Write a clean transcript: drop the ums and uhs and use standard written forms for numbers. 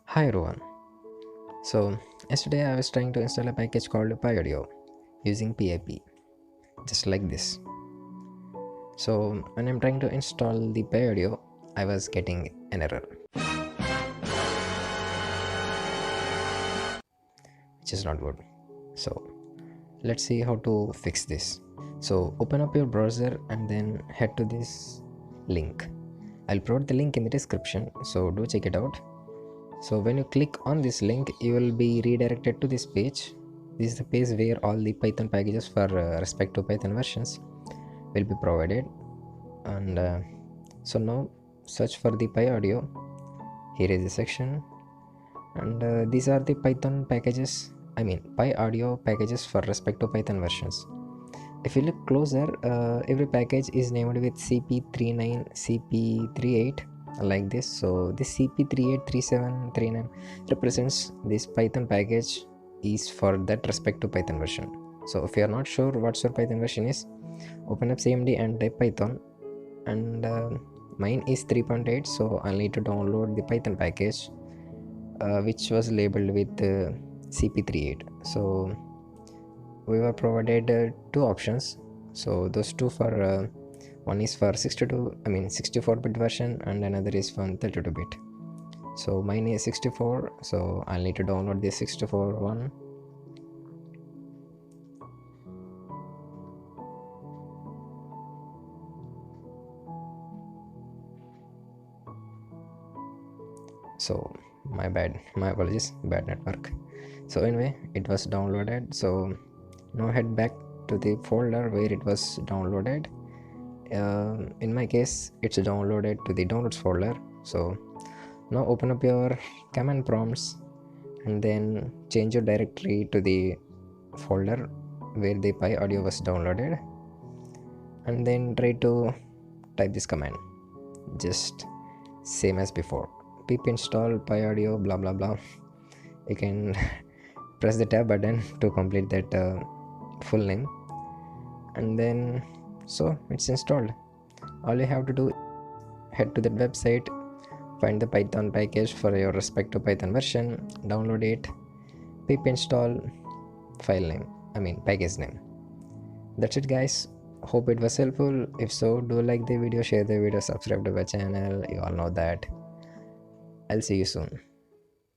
Hi everyone. So yesterday I was trying to install a package called pyaudio using pip, just like this. So when I'm trying to install the pyaudio, I was getting an error, which is not good. So let's see how to fix this. So open up your browser and then head to this link. I'll provide the link in the description, so do check it out. So when you click on this link, you will be redirected to this page. This is the page where all the Python packages for respective Python versions will be provided. And so now search for the pyaudio. Here is the section, and these are the Python packages. I mean pyaudio packages for respective Python versions. If you look closer, every package is named with CP39, CP38 like this. So this CP38, 37, 39 represents this Python package is for that respective Python version. So if you are not sure what your Python version is, open up CMD and type Python, and mine is 3.8, so I'll need to download the Python package which was labeled with CP38. So we were provided two options. So those two for one is for 64-bit version, and another is for 32-bit. So mine is 64, so I'll need to download the 64 one. So my apologies, bad network. So anyway, it was downloaded. So now head back to the folder where it was downloaded. In my case, it's downloaded to the downloads folder. So now open up your command prompts and then change your directory to the folder where the pyaudio was downloaded, and then try to type this command, just same as before: pip install pyaudio blah blah blah. You can press the tab button to complete that full name, and then so it's installed. All you have to do, head to that website, find the Python package for your respective Python version, download it, pip install, file name, package name. That's it guys. Hope it was helpful. If so, do like the video, share the video, subscribe to my channel. You all know that. I'll see you soon.